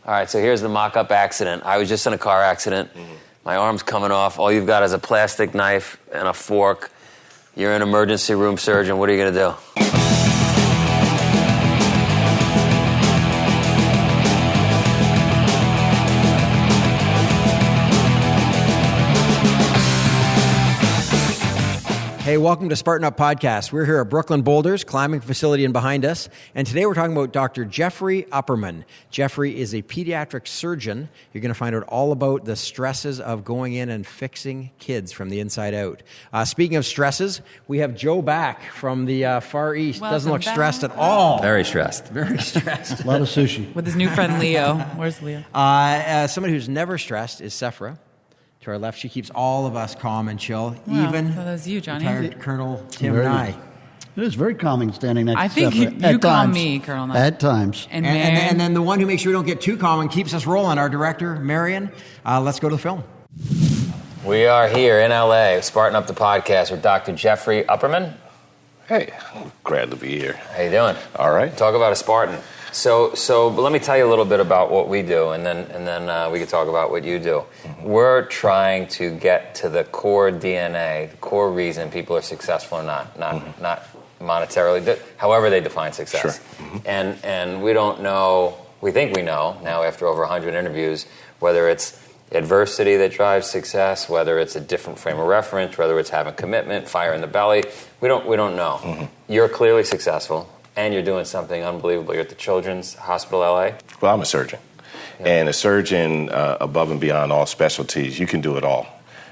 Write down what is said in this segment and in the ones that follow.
All right, so here's the mock-up accident. I was just in a car accident. My arm's coming off. All you've got is a plastic knife and a fork. You're an emergency room surgeon. What are you going to do? Hey, welcome to Spartan Up Podcast. We're here at Brooklyn Boulders, climbing facility and behind us. And today we're talking about Dr. Jeffrey Upperman. Jeffrey is a pediatric surgeon. You're going to find out all about the stresses of going in and fixing kids from the inside out. Speaking of stresses, we have Joe back from the Far East. Welcome Doesn't look back. stressed at all. Very stressed. Very stressed. A lot of sushi. With his new friend Leo. Where's Leo? Somebody who's never stressed is Sephra. To our left, she keeps all of us calm and chill, Wow, even well, that was you, Johnny. retired Colonel Tim Very Nye. It is very calming standing next I to think Sephra. you At call times. me Colonel Nye. At times. And And then the one who makes sure we don't get too calm and keeps us rolling, our director, Marion. Let's go to the film. We are here in LA, Spartan Up the Podcast with Dr. Jeffrey Upperman. Hey, glad to be here. How you doing? All right. Talk about a Spartan. So but let me tell you a little bit about what we do, and then we can talk about what you do. We're trying to get to the core DNA, the core reason people are successful or not monetarily, however they define success. Sure. And we don't know. We think we know now after over 100 interviews whether it's adversity that drives success, whether it's a different frame of reference, whether it's having commitment, fire in the belly. We don't know. Mm-hmm. You're clearly successful. And you're doing something unbelievable. You're at the Children's Hospital LA. Well, I'm a surgeon. Yeah. And a surgeon, above and beyond all specialties, you can do it all.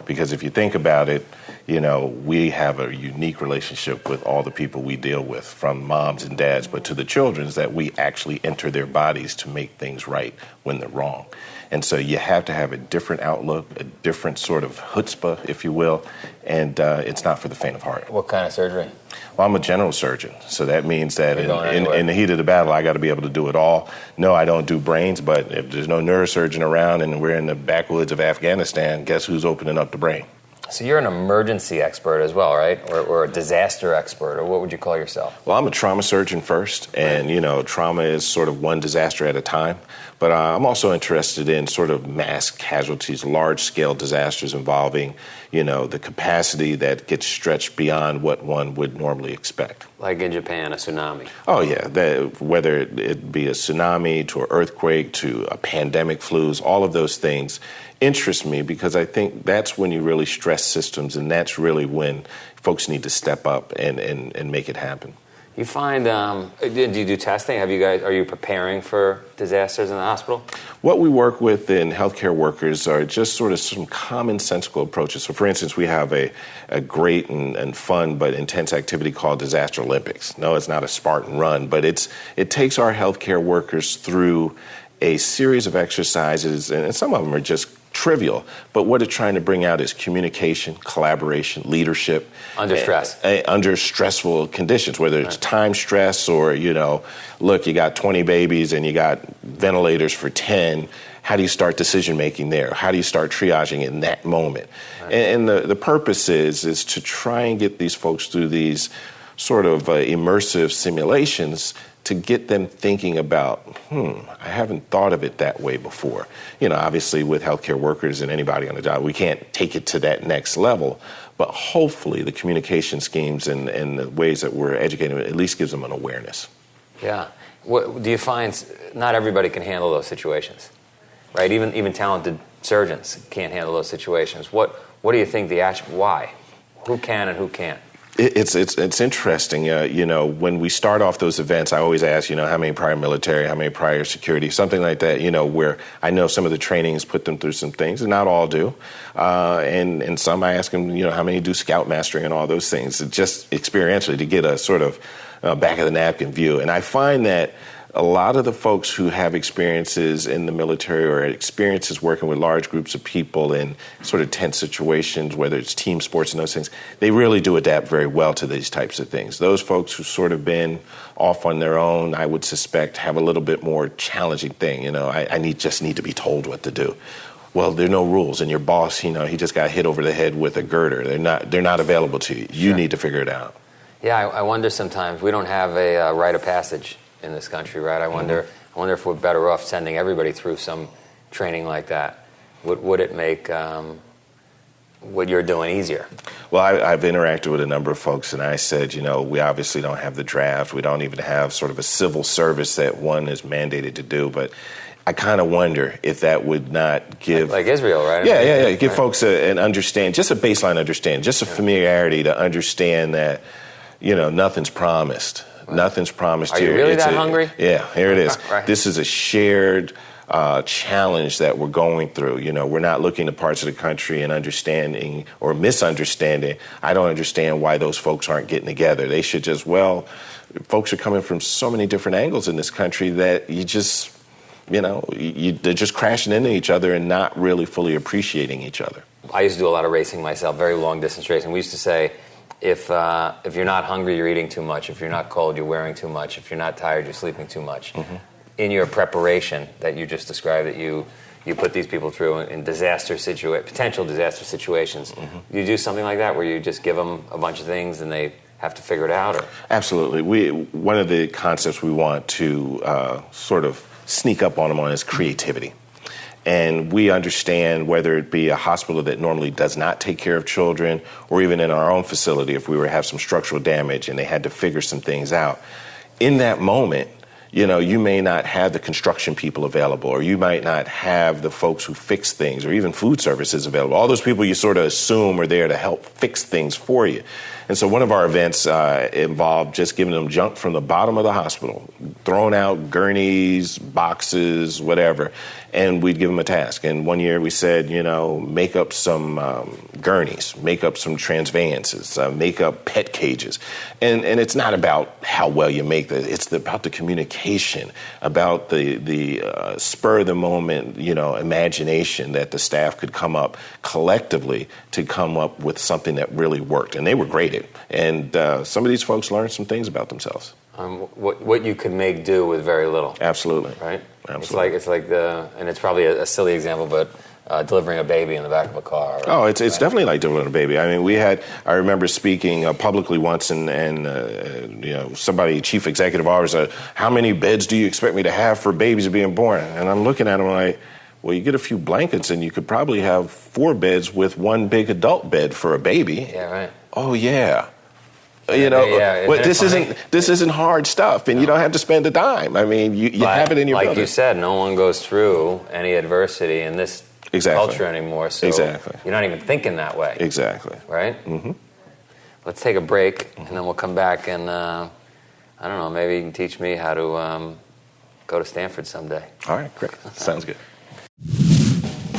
Because if you think about it, you know, we have a unique relationship with all the people we deal with, from moms and dads, but to the children's, that we actually enter their bodies to make things right when they're wrong. And so you have to have a different outlook, a different sort of chutzpah, if you will, and it's not for the faint of heart. What kind of surgery? Well, I'm a general surgeon, so that means that in the heat of the battle, I got to be able to do it all. No, I don't do brains, but if there's no neurosurgeon around and we're in the backwoods of Afghanistan, guess who's opening up the brain? So you're an emergency expert as well, right? Or a disaster expert, or what would you call yourself? Well, I'm a trauma surgeon first, and, you know, trauma is sort of one disaster at a time. But I'm also interested in sort of mass casualties, large-scale disasters involving, you know, the capacity that gets stretched beyond what one would normally expect. Like in Japan, a tsunami. Oh, yeah. Whether it be a tsunami to an earthquake to a pandemic, flus, all of those things interest me because I think that's when you really stress systems, and that's really when folks need to step up and make it happen. You find, do you do testing? Are you preparing for disasters in the hospital? What we work with in healthcare workers are just sort of some commonsensical approaches. So, for instance, we have a great and fun but intense activity called Disaster Olympics. No, it's not a Spartan run, but it takes our healthcare workers through a series of exercises, and some of them are just trivial, but what it's trying to bring out is communication, collaboration, leadership. Under stress. Under stressful conditions, whether it's time stress or, you know, look, you got 20 babies and you got ventilators for 10. How do you start decision-making there? How do you start triaging in that moment? Right. And the purpose is to try and get these folks through these sort of immersive simulations to get them thinking about, I haven't thought of it that way before. You know, obviously with healthcare workers and anybody on the job, we can't take it to that next level, but hopefully the communication schemes and the ways that we're educating at least gives them an awareness. Yeah. What, do you find not everybody can handle those situations, right? Even talented surgeons can't handle those situations. What do you think why? Who can and who can't? It's interesting. You know, when we start off those events, I always ask, you know, how many prior military, how many prior security, something like that, you know, where I know some of the trainings put them through some things, and not all do. And some I ask them, you know, how many do scout mastering and all those things, just experientially to get a sort of back of the napkin view. And I find that a lot of the folks who have experiences in the military or experiences working with large groups of people in sort of tense situations, whether it's team sports and those things, they really do adapt very well to these types of things. Those folks who sort of been off on their own, I would suspect, have a little bit more challenging thing. You know, I just need to be told what to do. Well, there are no rules, and your boss, you know, he just got hit over the head with a girder. They're not available to you. You need to figure it out. Yeah, I wonder sometimes, we don't have a rite of passage in this country, right? I I wonder if we're better off sending everybody through some training like that. Would it make what you're doing easier? Well, I've interacted with a number of folks, and I said, we obviously don't have the draft. We don't even have sort of a civil service that one is mandated to do, but I kind of wonder if that would not give... Like Israel, right? Yeah. Give folks an understanding, just a baseline understanding, just a familiarity to understand that, nothing's promised. Right. Nothing's promised here. Are you really that hungry? Yeah, here it is. Right. This is a shared challenge that we're going through. We're not looking at parts of the country and understanding or misunderstanding. I don't understand why those folks aren't getting together. They should just, folks are coming from so many different angles in this country that you just... they're just crashing into each other and not really fully appreciating each other. I used to do a lot of racing myself, very long distance racing. We used to say, if you're not hungry, you're eating too much. If you're not cold, you're wearing too much. If you're not tired, you're sleeping too much. Mm-hmm. In your preparation that you just described, that you put these people through in potential disaster situations, mm-hmm. You do something like that where you just give them a bunch of things and they have to figure it out? Or? Absolutely. One of the concepts we want to sort of sneak up on them on is creativity. And we understand whether it be a hospital that normally does not take care of children, or even in our own facility, if we were to have some structural damage and they had to figure some things out. In that moment, you may not have the construction people available, or you might not have the folks who fix things, or even food services available. All those people you sort of assume are there to help fix things for you. And so one of our events involved just giving them junk from the bottom of the hospital, throwing out gurneys, boxes, whatever, and we'd give them a task. And one year we said, make up some gurneys, make up some transvances, make up pet cages. And it's not about how well you make that. It's about the communication, about the spur of the moment, imagination that the staff could come up collectively to come up with something that really worked. And they were great. And some of these folks learned some things about themselves. What you could make do with very little. Absolutely. Right? Absolutely. It's like and it's probably a silly example, but delivering a baby in the back of a car. Oh, it's definitely like delivering a baby. I mean, I remember speaking publicly once and somebody, chief executive officer, how many beds do you expect me to have for babies being born? And I'm looking at him like, well, you get a few blankets and you could probably have 4 beds with one big adult bed for a baby. Yeah, right. Oh, yeah. But this isn't hard stuff, and you don't have to spend a dime. I mean, you have it in your building. Like you said, no one goes through any adversity in this culture anymore, so you're not even thinking that way. Exactly. Right? Mm-hmm. Let's take a break, and then we'll come back, and I don't know, maybe you can teach me how to go to Stanford someday. All right, great. Sounds good.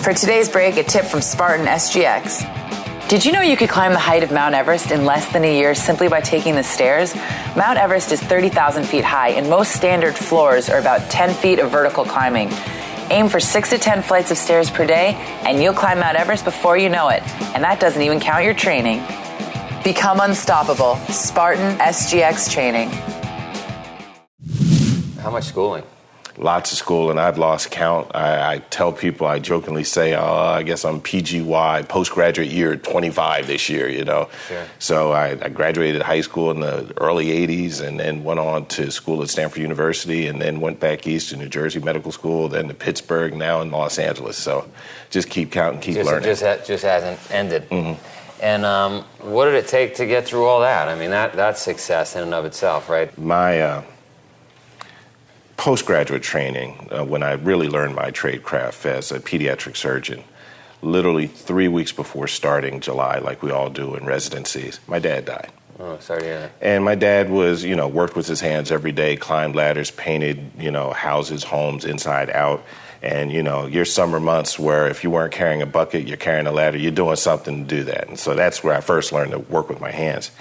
For today's break, a tip from Spartan SGX. Did you know you could climb the height of Mount Everest in less than a year simply by taking the stairs? Mount Everest is 30,000 feet high, and most standard floors are about 10 feet of vertical climbing. Aim for 6 to 10 flights of stairs per day, and you'll climb Mount Everest before you know it. And that doesn't even count your training. Become unstoppable. Spartan SGX training. How much schooling? Lots of school, and I've lost count. I tell people, I jokingly say, I guess I'm PGY, postgraduate year 25 this year, Sure. So I graduated high school in the early 80s and then went on to school at Stanford University and then went back east to New Jersey Medical School, then to Pittsburgh, now in Los Angeles. So just keep counting, keep learning. Just hasn't ended. Mm-hmm. And what did it take to get through all that? I mean, that's success in and of itself, right? My postgraduate training, when I really learned my trade craft as a pediatric surgeon, literally 3 weeks before starting July, like we all do in residencies, my dad died. Oh, sorry to hear that. And my dad was, worked with his hands every day, climbed ladders, painted, houses, homes inside out. And, your summer months where if you weren't carrying a bucket, you're carrying a ladder, you're doing something to do that. And so that's where I first learned to work with my hands.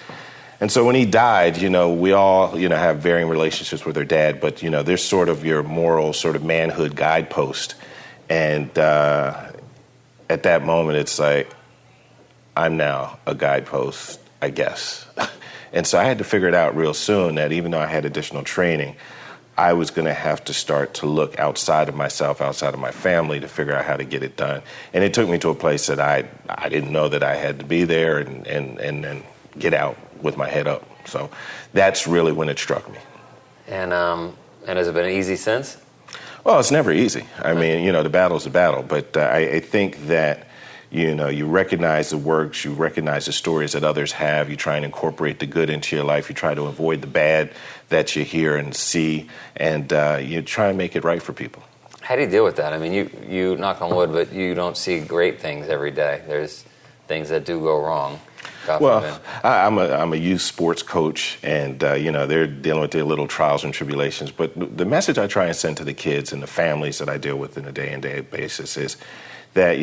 And so when he died, we all, have varying relationships with our dad, but, there's sort of your moral sort of manhood guidepost. And at that moment, it's like, I'm now a guidepost, I guess. And so I had to figure it out real soon that even though I had additional training, I was going to have to start to look outside of myself, outside of my family to figure out how to get it done. And it took me to a place that I didn't know that I had to be there and get out with my head up. So that's really when it struck me. And has it been easy since? Well, it's never easy. I mean, the battle's the battle. But I think that, you recognize the works, you recognize the stories that others have, you try and incorporate the good into your life, you try to avoid the bad that you hear and see, and you try and make it right for people. How do you deal with that? I mean, you knock on wood, but you don't see great things every day. There's things that do go wrong. Well, I'm a youth sports coach, and they're dealing with their little trials and tribulations. But the message I try and send to the kids and the families that I deal with on a day-to-day basis is that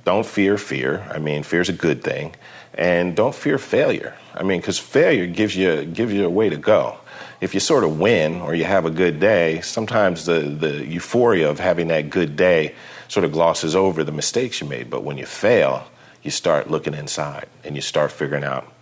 don't fear fear. I mean, fear's a good thing, and don't fear failure. I mean, because failure gives you a way to go. If you sort of win or you have a good day, sometimes the euphoria of having that good day sort of glosses over the mistakes you made. But when you fail, you start looking inside and you start figuring out,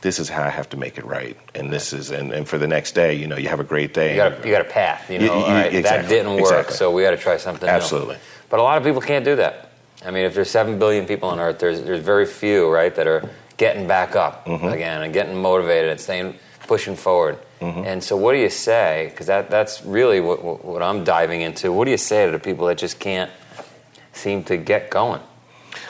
this is how I have to make it right. And this is, and for the next day, you have a great day. You got a path, all right, exactly, that didn't work, exactly. So we got to try something new. Absolutely. But a lot of people can't do that. I mean, if there's 7 billion people on Earth, there's very few, right, that are getting back up again and getting motivated and pushing forward. And so what do you say, because that's really what I'm diving into, what do you say to the people that just can't seem to get going?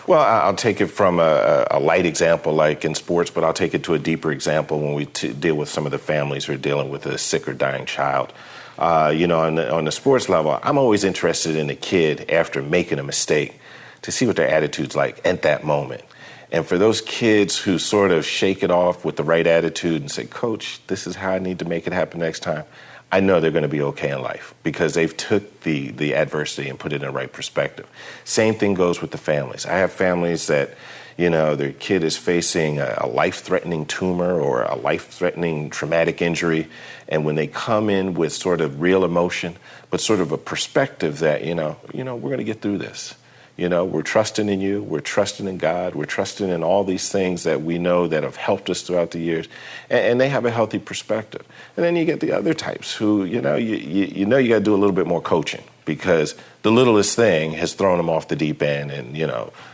Well, I'll take it from a light example like in sports, but I'll take it to a deeper example when we deal with some of the families who are dealing with a sick or dying child. On the sports level, I'm always interested in the kid after making a mistake to see what their attitude's like at that moment. And for those kids who sort of shake it off with the right attitude and say, Coach, this is how I need to make it happen next time, I know they're going to be okay in life because they've took the adversity and put it in the right perspective. Same thing goes with the families. I have families that, their kid is facing a life-threatening tumor or a life-threatening traumatic injury, and when they come in with sort of real emotion, but sort of a perspective that, we're going to get through this. We're trusting in you, we're trusting in God, we're trusting in all these things that we know that have helped us throughout the years, and they have a healthy perspective. And then you get the other types who, you got to do a little bit more coaching because the littlest thing has thrown them off the deep end, and,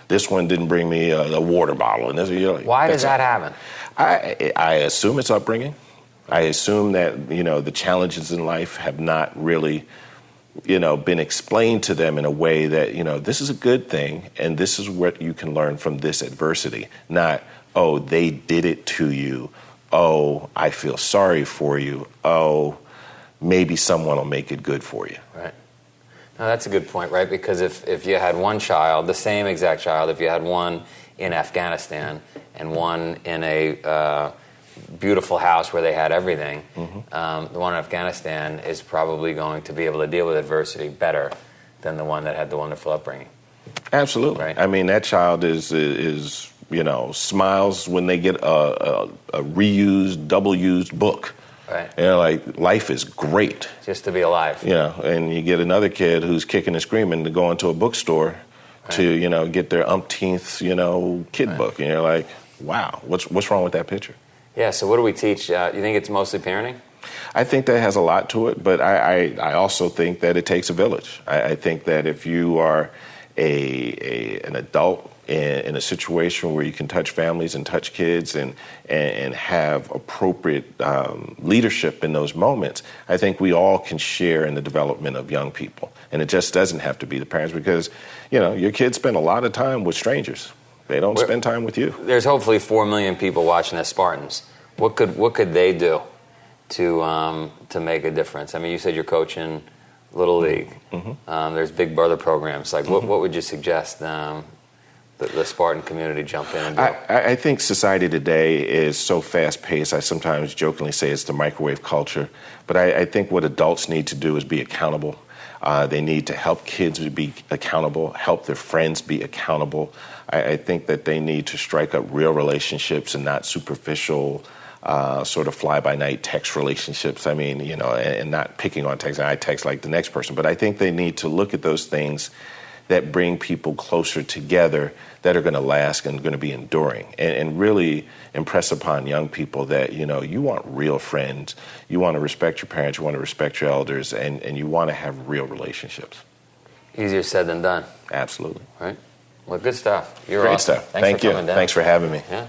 this one didn't bring me a water bottle. And this, why does that happen? I assume it's upbringing. I assume that, the challenges in life have not really been explained to them in a way that, this is a good thing and this is what you can learn from this adversity. Not, oh, they did it to you. Oh, I feel sorry for you. Oh, maybe someone will make it good for you. Right. Now, that's a good point, right? Because if you had one child, the same exact child, if you had one in Afghanistan and one in a beautiful house where they had everything, the one in Afghanistan is probably going to be able to deal with adversity better than the one that had the wonderful upbringing. Absolutely. Right? I mean, that child is smiles when they get a reused, double-used book. Right. Life is great. Just to be alive. And you get another kid who's kicking and screaming to go into a bookstore to, get their umpteenth, kid book. And you're like, wow, what's wrong with that picture? Yeah, so what do we teach? You think it's mostly parenting? I think that has a lot to it, but I also think that it takes a village. I think that if you are an adult in a situation where you can touch families and touch kids and have appropriate leadership in those moments, I think we all can share in the development of young people. And it just doesn't have to be the parents because, your kids spend a lot of time with strangers. They don't spend time with you. There's hopefully 4 million people watching as Spartans. What could they do to make a difference? I mean, you said you're coaching Little League. There's Big Brother programs. What would you suggest the Spartan community jump in and do? I think society today is so fast-paced. I sometimes jokingly say it's the microwave culture. But I think what adults need to do is be accountable. They need to help kids be accountable, help their friends be accountable. I think that they need to strike up real relationships and not superficial sort of fly-by-night text relationships. I mean, and not picking on text. I text like the next person. But I think they need to look at those things that bring people closer together that are going to last and going to be enduring and really impress upon young people that, you want real friends. You want to respect your parents. You want to respect your elders. And you want to have real relationships. Easier said than done. Absolutely. Right? Well, good stuff. You're Great awesome. stuff. Thanks Thank for you. coming down. Thanks for having me. Yeah.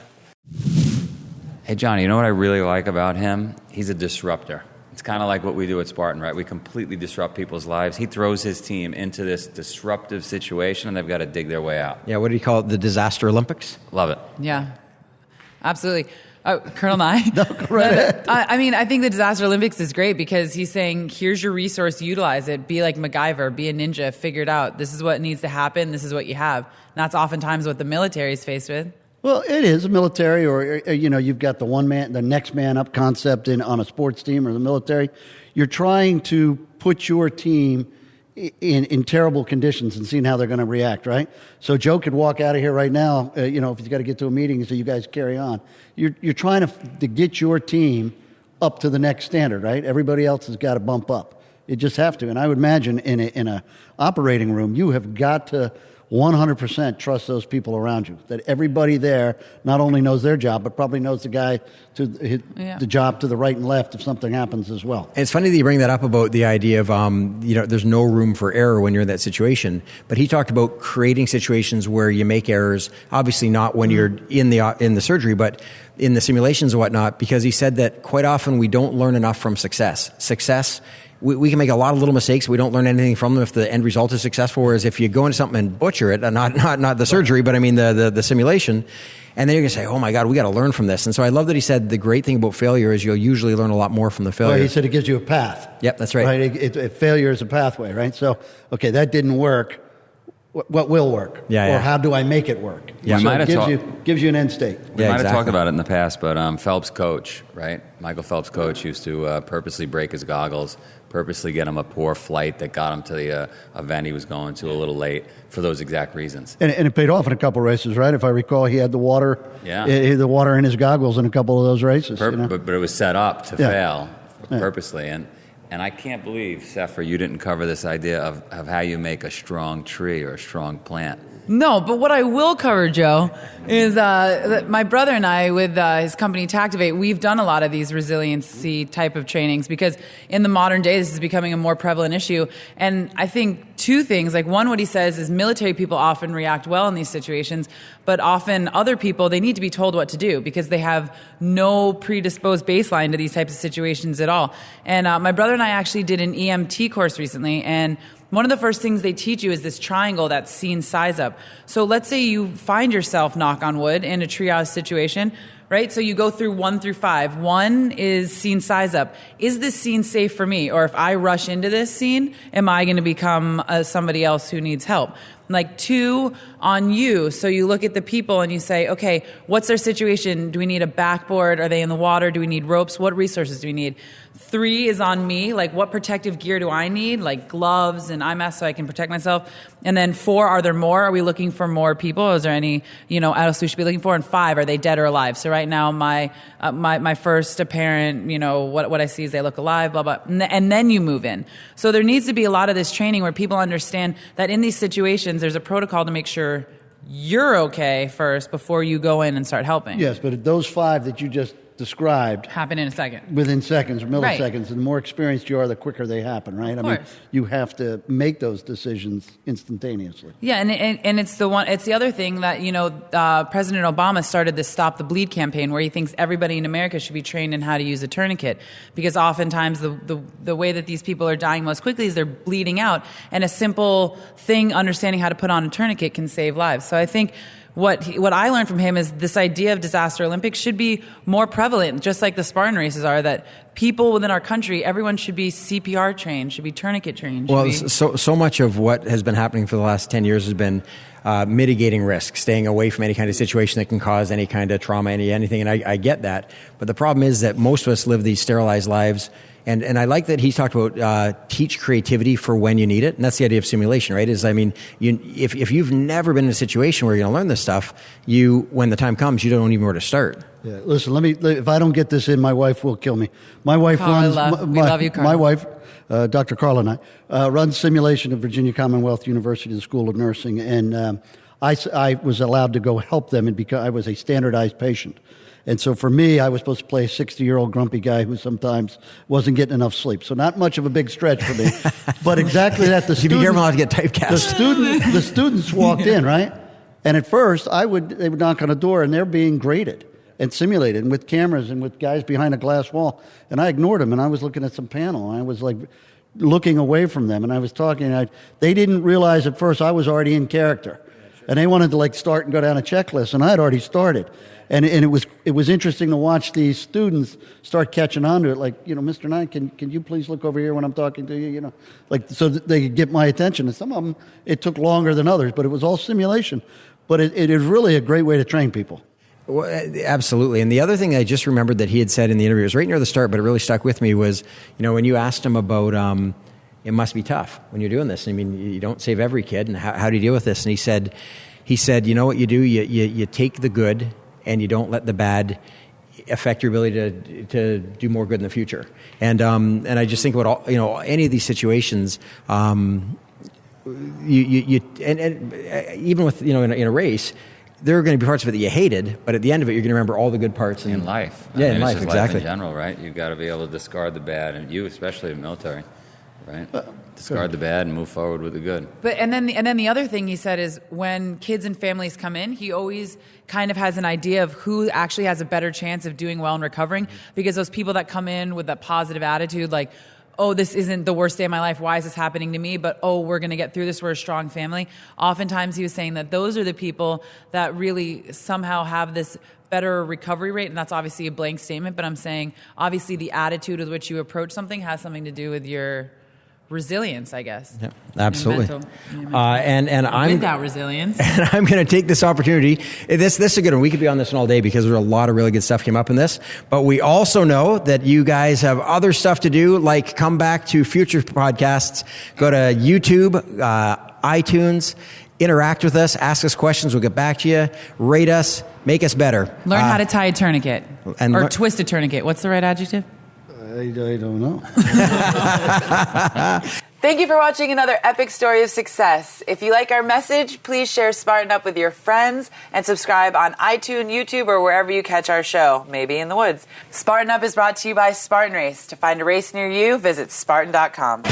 Hey, Johnny, you know what I really like about him? He's a disruptor. It's kind of like what we do at Spartan, right? We completely disrupt people's lives. He throws his team into this disruptive situation, and they've got to dig their way out. Yeah, what do you call it? The Disaster Olympics? Love it. Yeah, absolutely. Colonel Nye. No, go right ahead. I mean, I think the Disaster Olympics is great because he's saying, here's your resource, utilize it. Be like MacGyver, be a ninja, figure it out. This is what needs to happen. This is what you have. And that's oftentimes what the military is faced with. Well, it is a military, or you've got the next man up concept on a sports team or the military. You're trying to put your team in terrible conditions and seeing how they're going to react, right? So Joe could walk out of here right now, if he's got to get to a meeting, so you guys carry on. You're trying to get your team up to the next standard, right? Everybody else has got to bump up. You just have to. And I would imagine in a operating room, you have got to 100% trust those people around you. That everybody there not only knows their job, but probably knows the guy the job to the right and left if something happens as well. And it's funny that you bring that up about the idea of, there's no room for error when you're in that situation. But he talked about creating situations where you make errors, obviously not when you're in the surgery, but in the simulations and whatnot, because he said that quite often we don't learn enough from success. We can make a lot of little mistakes. We don't learn anything from them if the end result is successful. Whereas if you go into something and butcher it, not the surgery, but I mean the simulation, and then you're going to say, oh my God, we got to learn from this. And so I love that he said the great thing about failure is you'll usually learn a lot more from the failure. Well, he said it gives you a path. Yep, that's right. Failure is a pathway, right? So, okay, that didn't work. What will work? Yeah. Or how do I make it work? Yeah. So it gives you an end state. We might have exactly. talked about it in the past, but Phelps' coach, right? Michael Phelps' coach used to purposely break his goggles, purposely get him a poor flight that got him to the event he was going to a little late for those exact reasons. And it paid off in a couple races, right? If I recall, he had the water the water in his goggles in a couple of those races. But it was set up to fail purposely. And I can't believe, Sefer, you didn't cover this idea of how you make a strong tree or a strong plant. No, but what I will cover, Joe, is that my brother and I, with his company Tactivate, we've done a lot of these resiliency type of trainings because in the modern day, this is becoming a more prevalent issue. And I think two things, like one, what he says is military people often react well in these situations, but often other people, they need to be told what to do because they have no predisposed baseline to these types of situations at all. And my brother and I actually did an EMT course recently, and one of the first things they teach you is this triangle that's scene size up. So let's say you find yourself, knock on wood, in a triage situation, right? So you go through 1 through 5. 1 is scene size up. Is this scene safe for me? Or if I rush into this scene, am I going to become somebody else who needs help? Like 2 on you. So you look at the people and you say, okay, what's their situation? Do we need a backboard? Are they in the water? Do we need ropes? What resources do we need? 3 is on me. Like what protective gear do I need? Like gloves and eye masks so I can protect myself. And then 4, are there more? Are we looking for more people? Is there any, else we should be looking for? And 5, are they dead or alive? So right now my first apparent, what I see is they look alive, blah, blah. And then you move in. So there needs to be a lot of this training where people understand that in these situations, there's a protocol to make sure you're okay first before you go in and start helping. Yes, but those 5 that you just described happen in a second. Within seconds or milliseconds. Right. And the more experienced you are, the quicker they happen, right? Of I mean, course. you have to make those decisions instantaneously. Yeah, and it's the other thing that, President Obama started this Stop the Bleed campaign where he thinks everybody in America should be trained in how to use a tourniquet because oftentimes the way that these people are dying most quickly is they're bleeding out, and a simple thing, understanding how to put on a tourniquet, can save lives. So I think what I learned from him is this idea of disaster Olympics should be more prevalent, just like the Spartan races are, that people within our country, everyone should be CPR trained, should be tourniquet trained. Well, so much of what has been happening for the last 10 years has been mitigating risk, staying away from any kind of situation that can cause any kind of trauma, anything. And I get that. But the problem is that most of us live these sterilized lives. And I like that he talked about teach creativity for when you need it. And that's the idea of simulation, right? If you've never been in a situation where you're going to learn this stuff, when the time comes, you don't even know where to start. Yeah, listen, if I don't get this in, my wife will kill me. My wife runs... we love you, Carl. My wife, Dr. Carl and I, runs simulation at Virginia Commonwealth University, the School of Nursing. And I was allowed to go help them because I was a standardized patient. And so for me, I was supposed to play a 60-year-old grumpy guy who sometimes wasn't getting enough sleep. So not much of a big stretch for me. But exactly that. Be careful not to get typecast. The students walked in, right? And at first, they would knock on a door, and they're being graded. and simulated, and with cameras and with guys behind a glass wall. And I ignored them, and I was looking at some panel, and I was like looking away from them, and I was talking. They didn't realize at first I was already in character, and they wanted to like start and go down a checklist, and I had already started. And it was interesting to watch these students start catching on to it. Like, Mr. Knight, can you please look over here when I'm talking to you? Like so that they could get my attention. And some of them, it took longer than others, but it was all simulation. But it is really a great way to train people. Well, absolutely. And the other thing I just remembered that he had said in the interview, it was right near the start, but it really stuck with me, was, when you asked him about, it must be tough when you're doing this. I mean, you don't save every kid, and how do you deal with this? And he said, you know what you do? You take the good, and you don't let the bad affect your ability to do more good in the future. And I just think about any of these situations. You even with in a race, there are going to be parts of it that you hated, but at the end of it, you're going to remember all the good parts in life. Yeah, in life, it's just exactly. Life in general, right? You've got to be able to discard the bad, and you, especially in the military, right? Discard the bad and move forward with the good. But and then the other thing he said is when kids and families come in, he always kind of has an idea of who actually has a better chance of doing well and recovering, because those people that come in with that positive attitude, like, oh, this isn't the worst day of my life, why is this happening to me? But, oh, we're going to get through this, we're a strong family. Oftentimes he was saying that those are the people that really somehow have this better recovery rate, and that's obviously a blank statement, but I'm saying obviously the attitude with which you approach something has something to do with your resilience, I guess. Yeah, absolutely. Mental. And I'm without resilience. And I'm going to take this opportunity. This is a good one. We could be on this one all day because there's a lot of really good stuff came up in this. But we also know that you guys have other stuff to do, like come back to future podcasts. Go to YouTube, iTunes, interact with us, ask us questions. We'll get back to you. Rate us, make us better. Learn how to tie a tourniquet or twist a tourniquet. What's the right adjective? I don't know. Thank you for watching another epic story of success. If you like our message, please share Spartan Up with your friends and subscribe on iTunes, YouTube, or wherever you catch our show, maybe in the woods. Spartan Up is brought to you by Spartan Race. To find a race near you, visit Spartan.com.